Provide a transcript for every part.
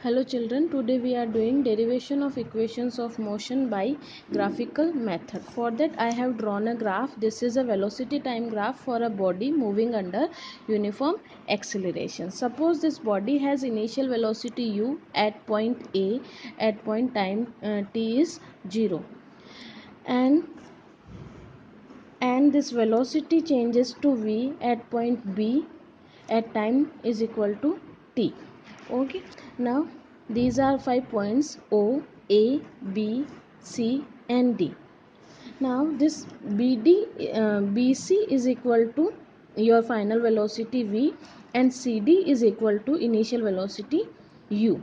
Hello children, today we are doing derivation of equations of motion by graphical method. For that I have drawn a graph. This is a velocity time graph for a body moving under uniform acceleration. Suppose this body has initial velocity u at point A at point time t is 0 and this velocity changes to v at point B at time is equal to t. Okay, now these are 5 points O, A, B, C and D. Now this BC is equal to your final velocity v and CD is equal to initial velocity u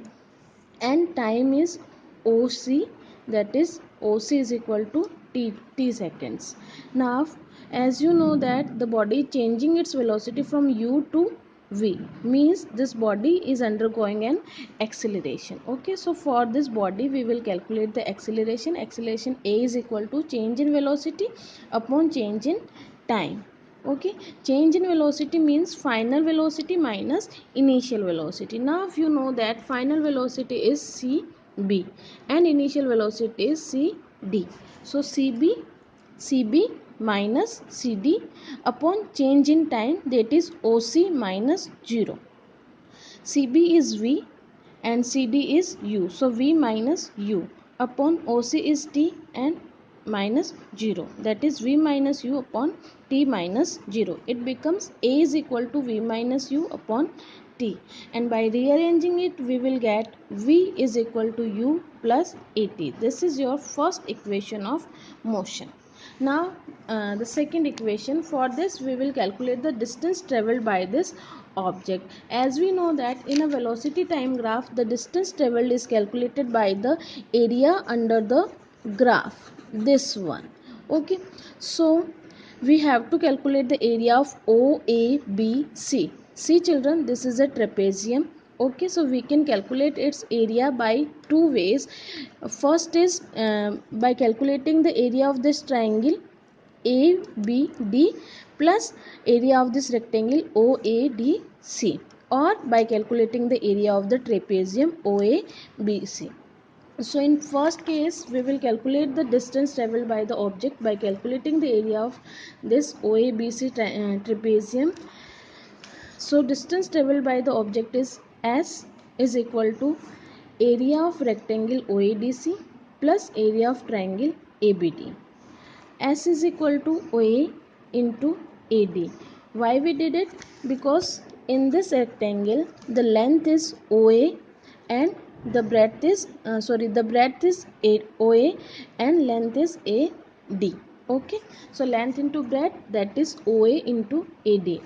and time is OC, that is OC is equal to t seconds. Now as you know that the body changing its velocity from u to v means this body is undergoing an acceleration. Okay, so for this body we will calculate the acceleration. Acceleration A is equal to change in velocity upon change in time. Okay, change in velocity means final velocity minus initial velocity. Now if you know that final velocity is cb and initial velocity is cd, so cb minus cd upon change in time, that is oc minus 0. cb is v and cd is u, so v minus u upon oc is t and minus 0, that is v minus u upon t minus 0. It becomes a is equal to v minus u upon t, and by rearranging it we will get v is equal to u plus at. This is your first equation of motion. Now the second equation, for this we will calculate the distance traveled by this object. As we know that in a velocity time graph the distance traveled is calculated by the area under the graph, this one. Okay, so we have to calculate the area of OABC. See children, this is a trapezium. Okay, so we can calculate its area by two ways. First is by calculating the area of this triangle ABD plus area of this rectangle OADC, or by calculating the area of the trapezium OABC. So in first case we will calculate the distance traveled by the object by calculating the area of this OABC trapezium. So distance traveled by the object is S is equal to area of rectangle OADC plus area of triangle ABD. S is equal to OA into AD. Why we did it? Because in this rectangle the length is OA and the breadth is OA and length is AD. Okay, so length into breadth, that is OA into AD,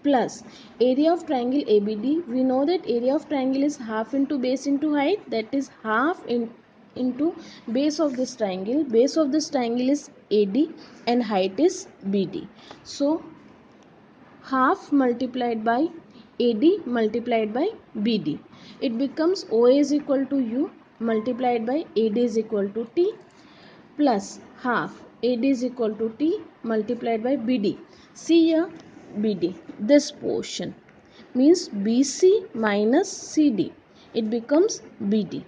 plus area of triangle ABD. We know that area of triangle is half into base into height, that is half into base of this triangle. Base of this triangle is AD and height is BD. So half multiplied by AD multiplied by BD, it becomes OA is equal to U multiplied by AD is equal to T plus half AD is equal to T multiplied by BD. See here, BD, this portion means BC minus CD, it becomes BD.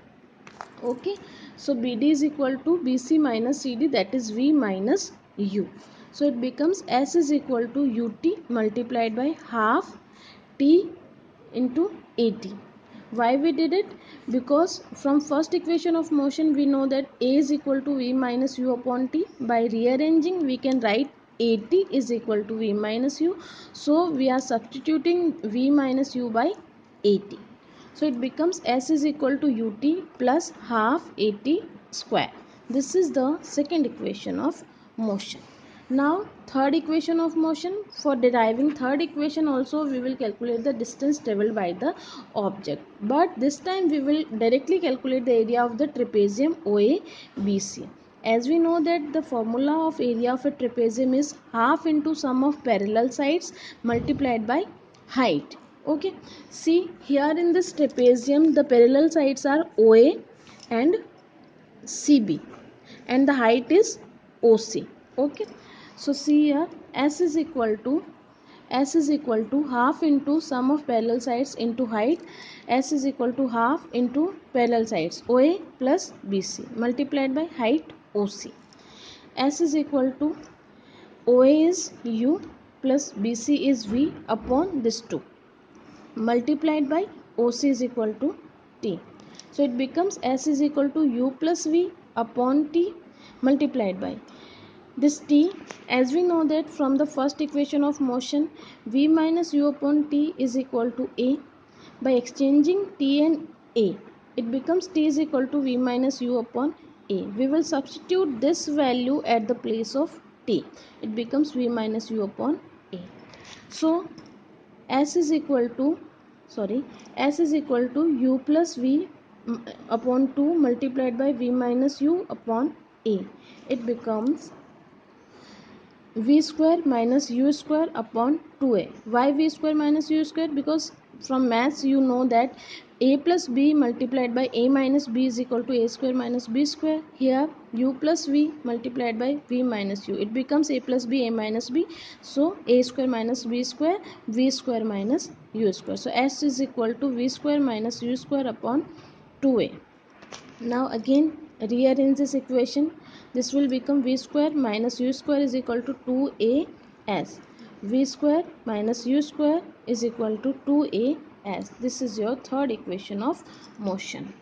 Okay, so BD is equal to BC minus CD, that is V minus U. So it becomes S is equal to UT multiplied by half T into AT. Why we did it? Because from first equation of motion we know that A is equal to V minus U upon T. By rearranging we can write AT is equal to V minus U. So we are substituting V minus U by AT. So it becomes S is equal to UT plus half AT square. This is the second equation of motion. Now third equation of motion. For deriving third equation also we will calculate the distance traveled by the object, but this time we will directly calculate the area of the trapezium OABC. As we know that the formula of area of a trapezium is half into sum of parallel sides multiplied by height. Okay, see here in this trapezium the parallel sides are OA and CB and the height is OC. Okay, so see here S is equal to S is equal to half into sum of parallel sides into height. S is equal to half into parallel sides OA plus BC multiplied by height OC. S is equal to OA is U plus BC is V upon this 2 multiplied by OC is equal to T. So it becomes S is equal to U plus V upon T multiplied by this T. As we know that from the first equation of motion, V minus U upon T is equal to A. By exchanging T and A, it becomes T is equal to V minus U upon A. We will substitute this value at the place of T. It becomes V minus U upon A. So S is equal to U plus V upon 2 multiplied by V minus U upon A. It becomes V square minus U square upon 2A. Why V square minus U square? Because from maths you know that A plus B multiplied by A minus B is equal to A square minus B square. Here U plus V multiplied by V minus U. It becomes A plus B, A minus B. So A square minus B square, V square minus U square. So S is equal to V square minus U square upon 2A. Now again rearrange this equation. This will become V square minus U square is equal to 2AS. V square minus U square is equal to 2AS. This is your third equation of motion.